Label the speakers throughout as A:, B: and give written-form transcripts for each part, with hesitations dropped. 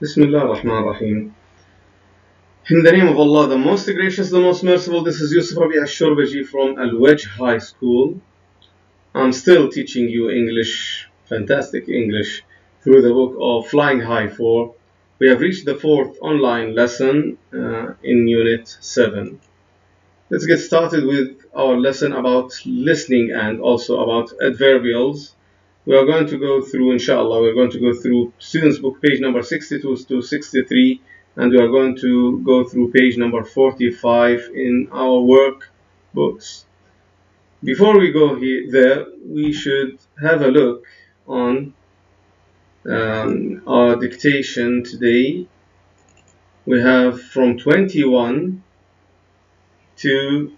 A: Bismillah ar-Rahman ar-Rahim. In the name of Allah, the most gracious, the most merciful. This is Yousef Alshorbaji from Al-Wajh High School. I'm still teaching you English, fantastic English, through the book of Flying High 4. We have reached the 4th online lesson in Unit 7. Let's get started with our lesson about listening and also about adverbials. We are going to go through, inshallah, we're going to go through Students Book page number 62 to 63, and we are going to go through page number 45 in our workbooks. Before we go there, we should have a look on our dictation today. We have from 21 to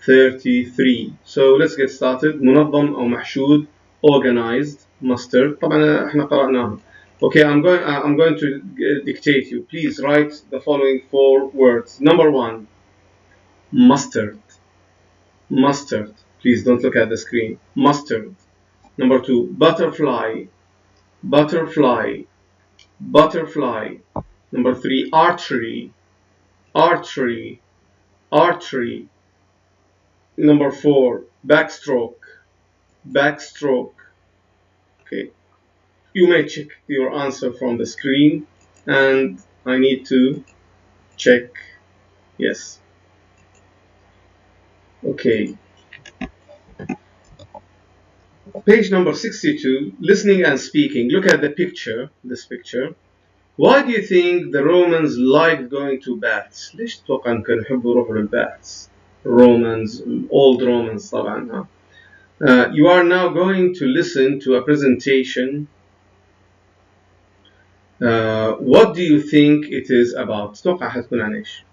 A: 33. So let's get started. منظم أو محشود, organized, mustard. طبعا احنا قرأناها. Okay, I'm going to dictate you. Please write the following 4 words. Number 1, mustard. Mustard. Please don't look at the screen. Mustard. Number 2, butterfly. Butterfly. Butterfly. Number 3, archery. Archery. Archery. Number 4, backstroke. Backstroke. Okay. You may check your answer from the screen, and I need to check. Yes. Okay. Page number 62, listening and speaking. Look at the picture, this picture. Why do you think the Romans liked going to baths? ليش تتوقع أن كانوا يحبوا يروحوا للباثs? Romans, old Romans طبعا. You are now going to listen to a presentation. What do you think it is about? تتوقع حتكون عن إيش?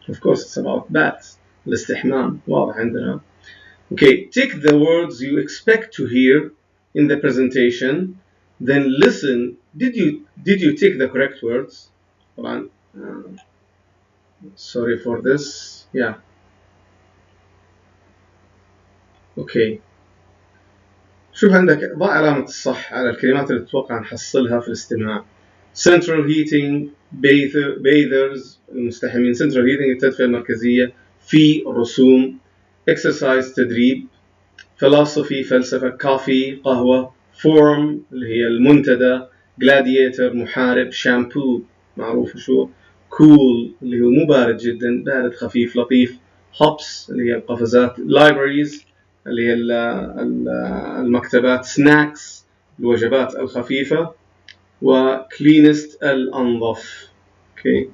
A: Of course it's about baths. الاستحمام واضح عندنا. Okay, take the words you expect to hear in the presentation, then listen. Did you take the correct words? طبعا. Sorry for this. Yeah. Okay. شوف عندك ضع علامة الصح على الكلمات اللي تتوقع نحصلها في الاستماع. Central heating, bathers, المستحمين. Central heating التدفئة المركزية. في رسوم. Exercise تدريب. Philosophy فلسفة. Coffee قهوة. Forum اللي هي المنتدى. Gladiator محارب. Shampoo معروف شو. Cool اللي هو مو بارد جدا، بارد خفيف لطيف. Hops اللي هي القفزات. Libraries اللي هي المكتبات. Snacks الوجبات الخفيفة. و cleanest الأنظف. Okay.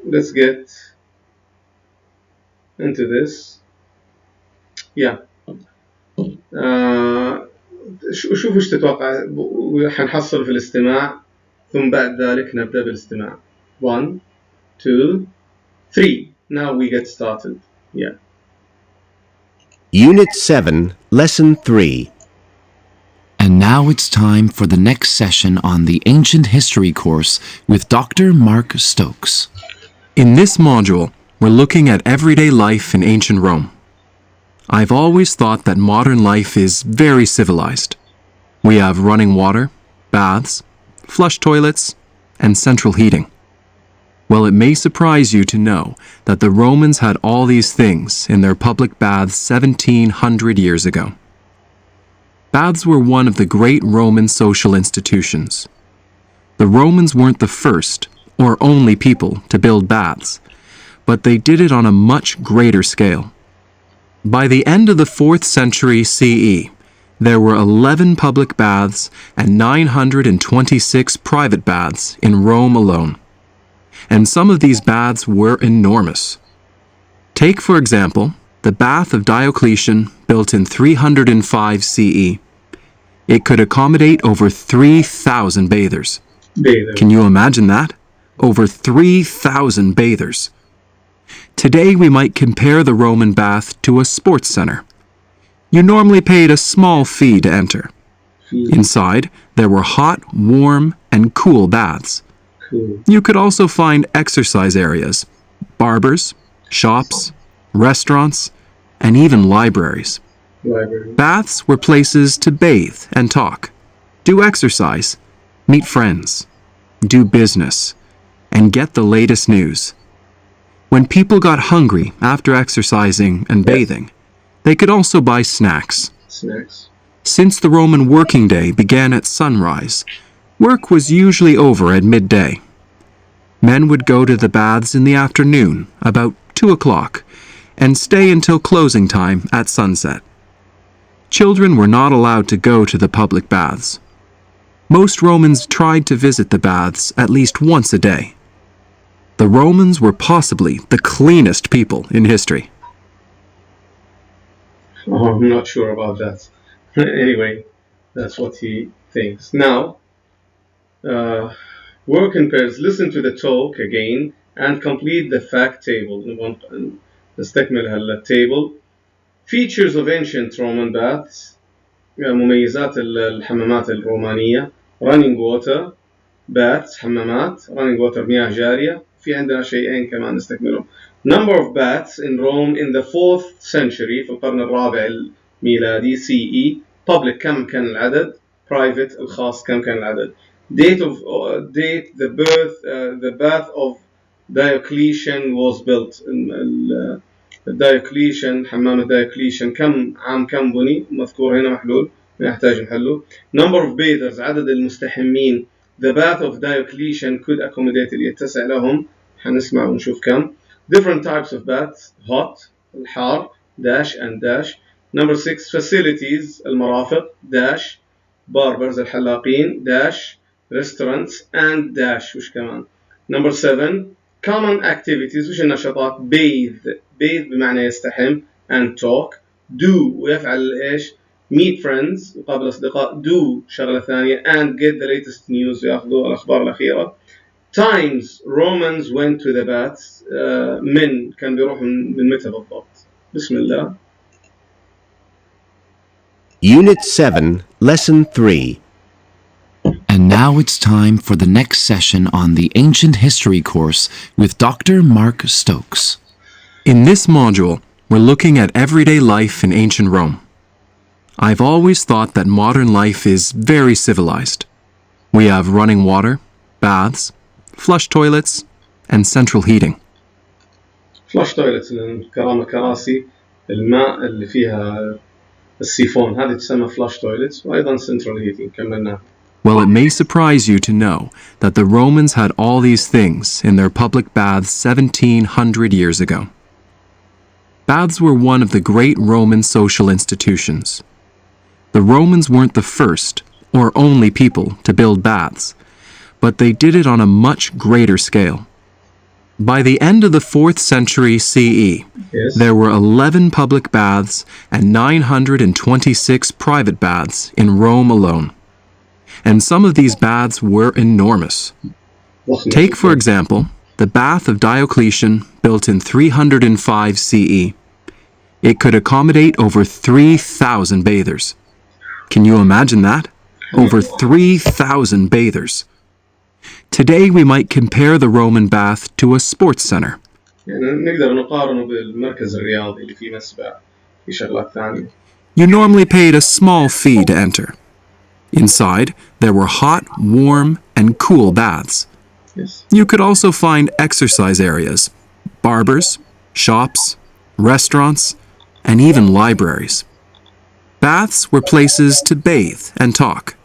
A: Let's get into this. Yeah. شوفوا ايش تتوقع حنحصل في الاستماع، ثم بعد ذلك نبدأ بالاستماع. 1 2 3. Now we get started. Yeah.
B: Unit 7, Lesson 3.
C: And now it's time for the next session on the Ancient History course with Dr. Mark Stokes.
D: In this module, we're looking at everyday life in ancient Rome. I've always thought that modern life is very civilized. We have running water, baths, flush toilets, and central heating. Well, it may surprise you to know that the Romans had all these things in their public baths 1700 years ago. Baths were one of the great Roman social institutions. The Romans weren't the first or only people to build baths, but they did it on a much greater scale. By the end of the 4th century CE, there were 11 public baths and 926 private baths in Rome alone. And some of these baths were enormous. Take, for example, the bath of Diocletian, built in 305 CE. It could accommodate over 3,000 bathers. Can you imagine that? Over 3,000 bathers. Today we might compare the Roman bath to a sports center. You normally paid a small fee to enter. Inside, there were hot, warm, and cool baths. You could also find exercise areas, barbers, shops, restaurants, and even libraries.
A: library.
D: Baths were places to bathe and talk, do exercise, meet friends, do business, and get the latest news. When people got hungry after exercising and bathing, they could also buy snacks.
A: Snacks.
D: Since the Roman working day began at sunrise, work was usually over at midday. Men would go to the baths in the afternoon, about 2 o'clock, and stay until closing time at sunset. Children were not allowed to go to the public baths. Most Romans tried to visit the baths at least once a day. The Romans were possibly the cleanest people in history.
A: Oh, I'm not sure about that. Anyway, that's what he thinks. Now, work in pairs. Listen to the talk again and complete the fact table. نستكمل هالتable. Features of ancient Roman baths. مميزات الحمامات الرومانية. Running water. Baths حمامات. Running water مياه جارية. في عندنا شيئين كمان نستكملهم. Number of baths in Rome in the 4th century في القرن الرابع الميلادي CE. Public كم كان العدد. Private الخاص كم كان العدد. Date the bath of Diocletian was built. Diocletian حمام Diocletian عام كم بني مذكور هنا محلول ما يحتاج نحله. Number of bathers عدد المستحمين. The bath of Diocletian could accommodate يتسع لهم. حنسمع ونشوف كم. Different types of baths. Hot الحار dash and dash. Number 6 facilities المرافق dash. Barbers الحلاقين dash. Restaurants and dash وش كمان. Number 7 common activities وش النشاطات. bathe بمعنى يستحم and talk. do ويفعل إيش. meet friends وقابل أصدقاء. do شغلة ثانية and get the latest news ويأخذوا الأخبار الأخيرة. times Romans went to the baths. من كان بيروح من متى بالضبط. بسم الله.
B: Unit 7, Lesson 3.
C: And now it's time for the next session on the Ancient History course with Dr. Mark Stokes.
D: In this module, we're looking at everyday life in ancient Rome. I've always thought that modern life is very civilized. We have running water, baths, flush toilets, and central heating.
A: flush toilets كراسي الماء اللي فيها السيفون هذه تسمى flush toilets وأيضا central heating كملناها.
D: Well, it may surprise you to know that the Romans had all these things in their public baths 1700 years ago. Baths were one of the great Roman social institutions. The Romans weren't the first or only people to build baths, but they did it on a much greater scale. By the end of the 4th century CE, there were 11 public baths and 926 private baths in Rome alone. And some of these baths were enormous. Take, for example, the bath of Diocletian, built in 305 CE. It could accommodate over 3,000 bathers. Can you imagine that? Over 3,000 bathers. Today we might compare the Roman bath to a sports center.
A: نقدر نقارنه بالمركز الرياضي اللي فيه مسبح في شغلات ثانية.
D: You normally paid a small fee to enter. Inside, there were hot, warm, and cool baths.
A: Yes.
D: You could also find exercise areas, barbers, shops, restaurants, and even libraries. Baths were places to bathe and talk,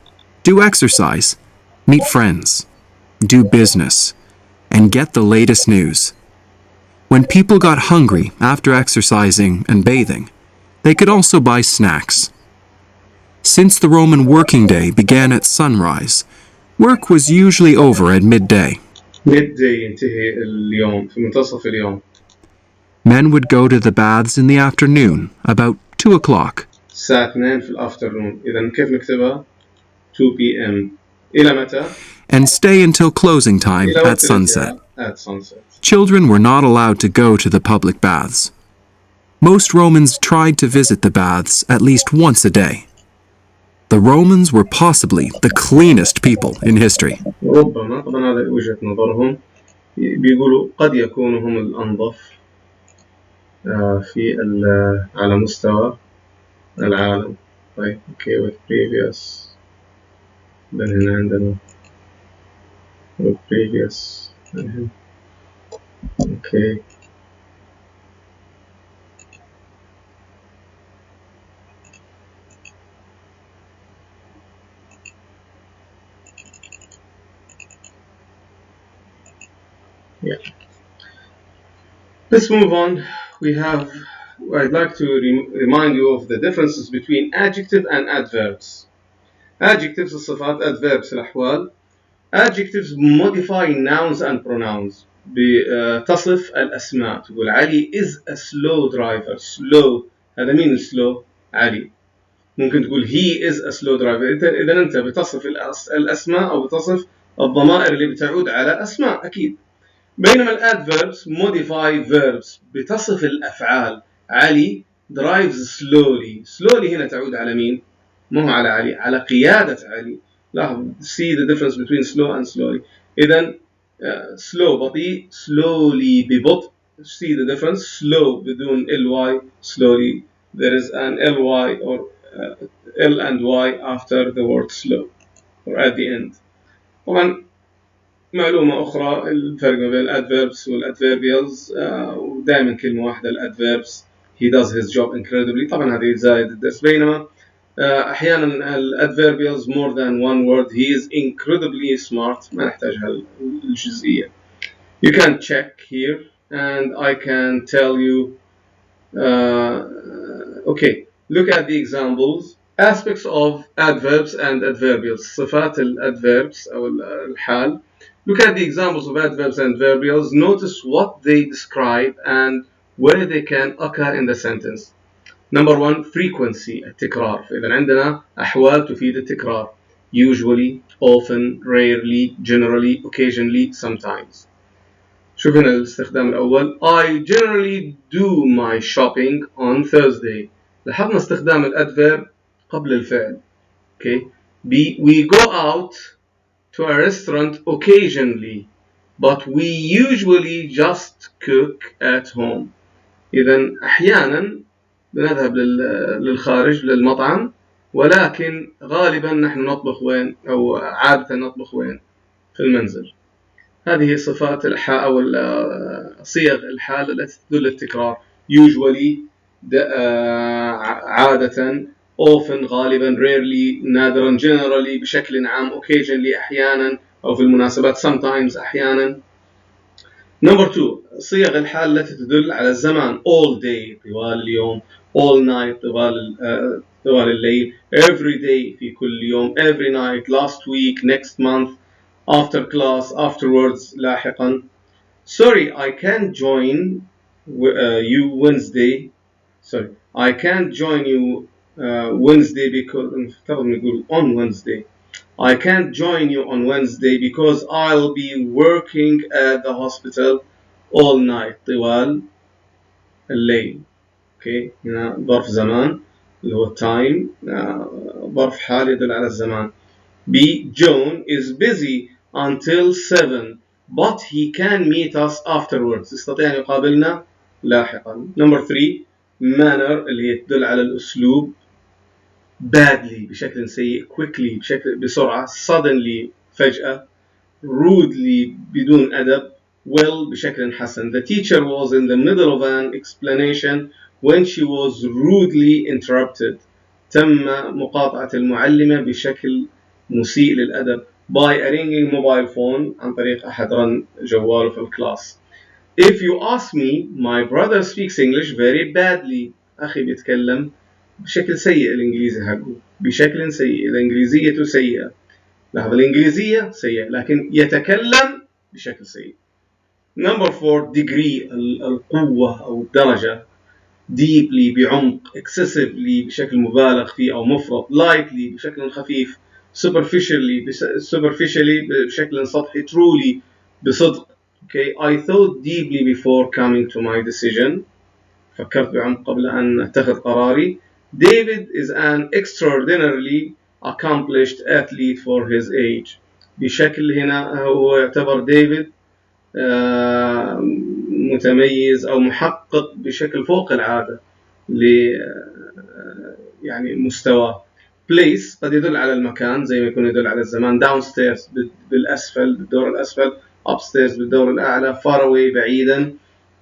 D: do exercise, meet friends, do business, and get the latest news. When people got hungry after exercising and bathing, they could also buy snacks. Since the Roman working day began at sunrise, work was usually over at midday.
A: midday ينتهي اليوم في منتصف اليوم.
D: Men would go to the baths in the afternoon, about 2 o'clock.
A: الساعة 2 في الافternoon. إذا كيف نكتبها؟ 2 p.m. إلى متى؟
D: And stay until closing time
A: إلى
D: at sunset.
A: At sunset.
D: Children were not allowed to go to the public baths. Most Romans tried to visit the baths at least once a day. The Romans were possibly the cleanest people in history.
A: ربما طبعا هذا وجهة نظرهم بيقولوا قد يكونوا هم الأنظف على مستوى العالم. طيب okay with previous. then هنا عندنا with previous. okay. yeah. Let's move on. I'd like to remind you of the differences between adjective and adverbs. Adjectives الصفات, adverbs الأحوال. Adjectives modify nouns and pronouns. بتصف الأسماء. تقول علي is a slow driver. slow هذا مين slow؟ علي. ممكن تقول he is a slow driver. إذا أنت بتصف الأسماء أو بتصف الضمائر اللي بتعود على أسماء أكيد. بينما الادverbs modify verbs بتصف الأفعال. علي drives slowly. slowly هنا تعود على مين؟ مو على علي، على قيادة علي. لاحظ see the difference between slow and slowly. إذا slow بطيء، slowly ببطء. see the difference. slow بدون ly، slowly there is an ly or l and y after the word slow or at the end. طبعا معلومة أخرى الفرق بين الادverbs والadverbials. ودائما كلمة واحدة الادverbs he does his job incredibly. طبعا هذه زايد الدرس. بينما أحيانا الادverbials more than one word he is incredibly smart. ما نحتاج هالجزئية. You can check here and I can tell you. Okay, look at the examples. Aspects of adverbs and adverbials. صفات الادverbs أو الحال. Look at the examples of adverbs and adverbials. Notice what they describe and where they can occur in the sentence. Number one, frequency التكرار. فإذا عندنا أحوال تفيد التكرار. Usually, often, rarely, generally, occasionally, sometimes. شوف هنا الاستخدام الأول. I generally do my shopping on Thursday. لاحظنا استخدام الأدفيرب قبل الفعل. Okay. B. We go out to a restaurant occasionally, but we usually just cook at home. إذا أحيانا بنذهب للخارج للمطعم، ولكن غالبا نحن نطبخ وين؟ أو عادة نطبخ وين؟ في المنزل. هذه صفات الحال أو صيغ الحال التي تدل التكرار. usually عادة، often غالبا، rarely نادرا، generally بشكل عام، occasionally أحيانا أو في المناسبات، sometimes أحيانا. Number 2 صيغ الحال التي تدل على الزمان. all day طوال اليوم، all night طوال الليل، every day في كل يوم، every night، last week، next month، after class، afterwards لاحقا. Sorry, I can't join you Wednesday. Sorry, I can't join you Wednesday because on Wednesday. I can't join you on Wednesday because I'll be working at the hospital all night. طوال الليل. Okay. هنا ظرف زمان اللي هو time. ظرف حال يدل على الزمان. B. John is busy until 7, but he can meet us afterwards. يستطيع أن يقابلنا لاحقا. Number 3 manner اللي تدل على الأسلوب. badly بشكل سيء، quickly بسرعة، suddenly فجأة، rudely بدون أدب، well بشكل حسن. The teacher was in the middle of an explanation when she was rudely interrupted. تم مقاطعة المعلمة بشكل مسيء للأدب by a ringing mobile phone عن طريق أحد رن جواله في الكلاس. If you ask me, my brother speaks English very badly. أخي بيتكلم بشكل سيء الإنجليزي حقه، بشكل سيء. الإنجليزية سيئة. لاحظ الإنجليزية سيئة لكن يتكلم بشكل سيء. Number 4 degree القوة أو الدرجة. deeply بعمق، excessively بشكل مبالغ فيه أو مفرط، lightly بشكل خفيف، superficially بشكل سطحي، truly بصدق. Okay, I thought deeply before coming to my decision. فكرت بعمق قبل أن أتخذ قراري. David is an extraordinarily accomplished athlete for his age. بشكل هنا هو يعتبر ديفيد متميز أو محقق بشكل فوق العادة يعني مستواه. place قد يدل على المكان زي ما يكون يدل على الزمان. downstairs بالأسفل بالدور الأسفل. upstairs بالدور الأعلى. far away بعيدا.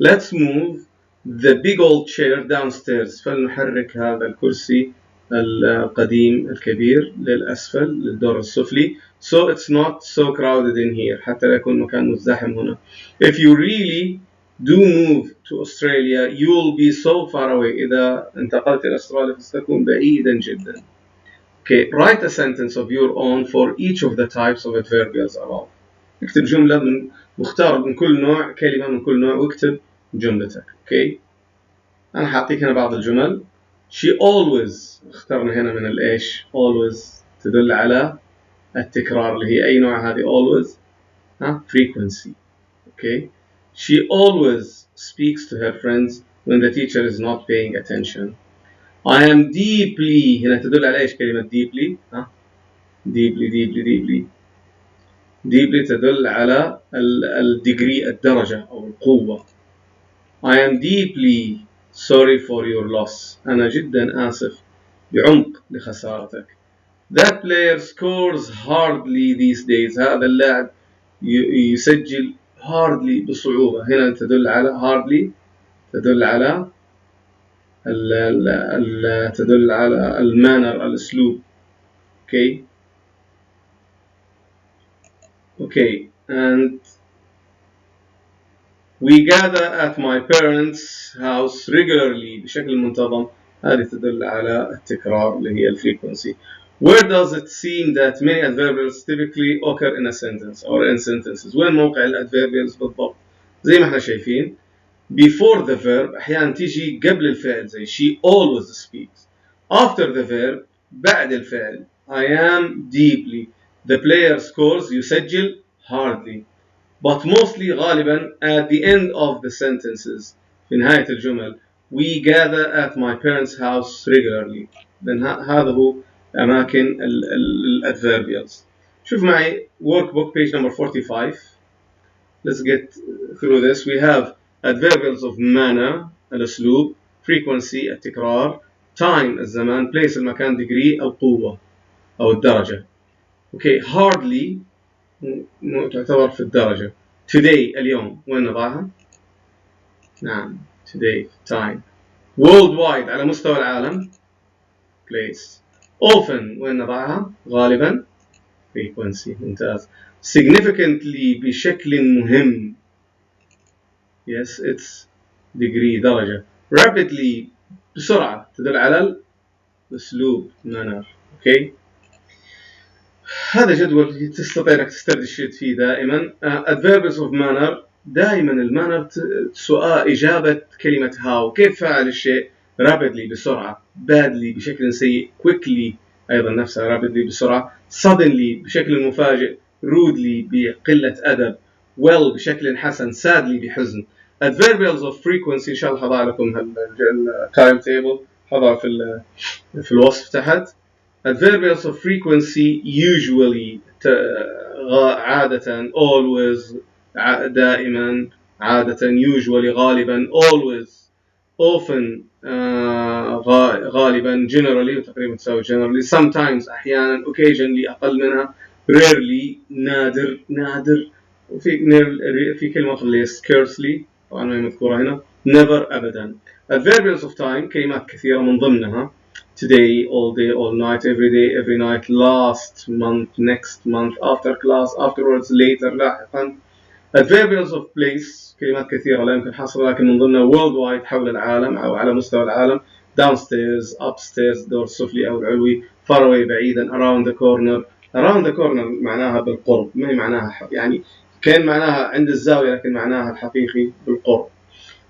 A: let's move the big old chair downstairs. فلنحرك هذا الكرسي القديم الكبير للأسفل للدور السفلي. so it's not so crowded in here. حتى لا يكون مكان مزدحم هنا. if you really do move to Australia you will be so far away. إذا انتقلت إلى أستراليا فستكون بعيدا جدا. Okay, write a sentence of your own for each of the types of adverbials above. اكتب جملة مختار من كل نوع، كلمة من كل نوع، واكتب جملتك. Okay. أنا حاعطيك هنا بعض الجمل. She always اخترنا هنا من الإيش. always تدل على التكرار اللي هي أي نوع هذه always؟ frequency. Okay. She always speaks to her friends when the teacher is not paying attention. I am deeply هنا تدل على إيش كلمة deeply؟ deeply تدل على الديجري الدرجة أو القوة. I am deeply sorry for your loss. أنا جدا آسف بعمق لخسارتك. That player scores hardly these days. هذا اللاعب يسجل hardly بصعوبة. هنا تدل على hardly تدل على تدل على المانر الأسلوب. Okay, and we gather at my parents' house regularly بشكل منتظم. هذه تدل على التكرار اللي هي frequency. Where does it seem that many adverbials typically occur in a sentence or in sentences? وين موقع الادفيربيالز بالضبط؟ زي ما احنا شايفين before the verb أحيانا تيجي قبل الفعل زي she always speaks. After the verb بعد الفعل I am deeply. The player scores يسجل hardly. But mostly غالبا at the end of the sentences في نهاية الجمل we gather at my parents' house regularly. then هذا هو أماكن adverbials. شوف معي workbook page number 45. Let's get through this. We have adverbials of manner الأسلوب, frequency التكرار, time الزمان, place المكان, degree القوة أو الدرجة. Okay, hardly تعتبر في الدرجة. today اليوم وين نضعها؟ نعم today time. worldwide على مستوى العالم place. often وين نضعها؟ غالبا frequency. ممتاز. significantly بشكل مهم yes it's degree درجة. rapidly بسرعة تدل على الأسلوب manner. okay. هذا جدول تستطيع أنك تسترشد فيه دائما. adverbs of manner دائما المانر سؤال إجابة كلمة how. كيف فعل الشيء؟ rapidly بسرعة, badly بشكل سيء, quickly أيضا نفسها rapidly بسرعة, suddenly بشكل مفاجئ, rudely بقلة أدب, well بشكل حسن, sadly بحزن. adverbials of frequency إن شاء الله حضع لكم التايم تيبل حضع في الوصف تحت. adverbials of frequency usually عادة always دائما عادة usually غالبا always often غالبا generally وتقريبا تساوي generally sometimes أحيانا occasionally أقل منها rarely نادر وفي كلمة اللي scarcely طبعا ما هي مذكورة هنا never أبدا. adverbials of time كلمات كثيرة من ضمنها today, all day, all night, every day, every night, last month, next month, after class, afterwards, later, لاحقا. adverbials of place كلمات كثيرة لا يمكن حصرها لكن من ضمنها worldwide حول العالم أو على مستوى العالم, downstairs, upstairs دور السفلي أو العلوي, far away بعيدا, around the corner. around the corner معناها بالقرب, ما هي معناها يعني كان معناها عند الزاوية لكن معناها الحقيقي بالقرب.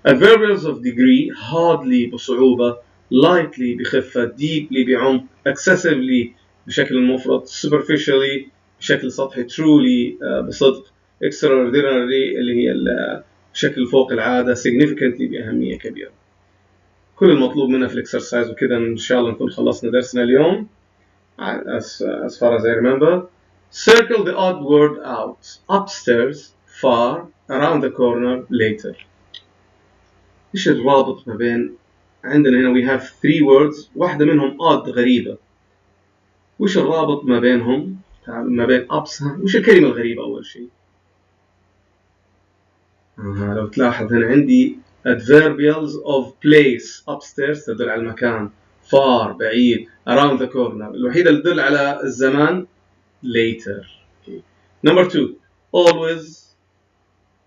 A: adverbials of degree hardly بصعوبة, lightly بخفة, deeply بعمق, excessively بشكل مفرط, superficially بشكل سطحي, truly بصدق, extraordinarily اللي هي بشكل فوق العادة, significantly بأهمية كبيرة. كل المطلوب منا في الاكسرسايز وكذا إن شاء الله نكون خلصنا درسنا اليوم. as far as I remember, circle the odd word out, upstairs, far, around the corner, later. إيش الرابط ما بين عندنا هنا we have 3 words، واحدة منهم odd غريبة. وش الرابط ما بينهم؟ ما بين ups، وش الكلمة الغريبة أول شيء؟ لو تلاحظ هنا عندي Adverbials of place، upstairs تدل على المكان، far بعيد، around the corner. الوحيدة اللي تدل على الزمان later. Okay. Number 2 always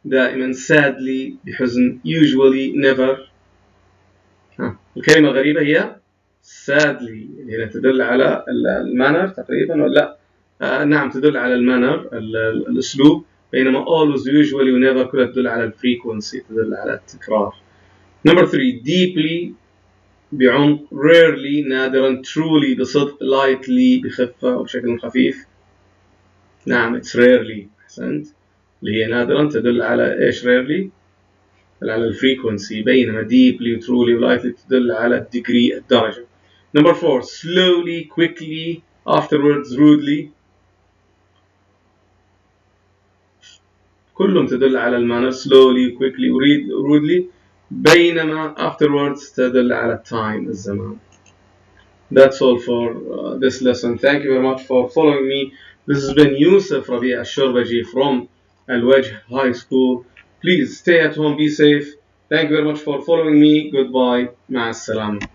A: دائما، sadly بحزن، usually never. الكلمة الغريبة هي sadly، هنا تدل على المانر تقريبا ولا لا؟ نعم تدل على المانر الأسلوب، بينما always usually و never كلها تدل على الفريكونسي، تدل على التكرار. Number 3 deeply بعمق، rarely نادرا، truly بصدق، lightly بخفة أو بشكل خفيف. نعم it's rarely، أحسنت، اللي هي نادرا تدل على إيش rarely؟ تدل على الفريكونسي، بينما deeply و truly و lightly تدل على الديجري الدرجة. Number 4 slowly quickly afterwards rudely كلهم تدل على المعنى slowly quickly rudely، بينما afterwards تدل على time الزمان. That's all for this lesson. Thank you very much for following me. This has been Yousef Alshorbaji from Al-Wajh High School. Please stay at home, be safe. Thank you very much for following me. Goodbye. مع السلامة.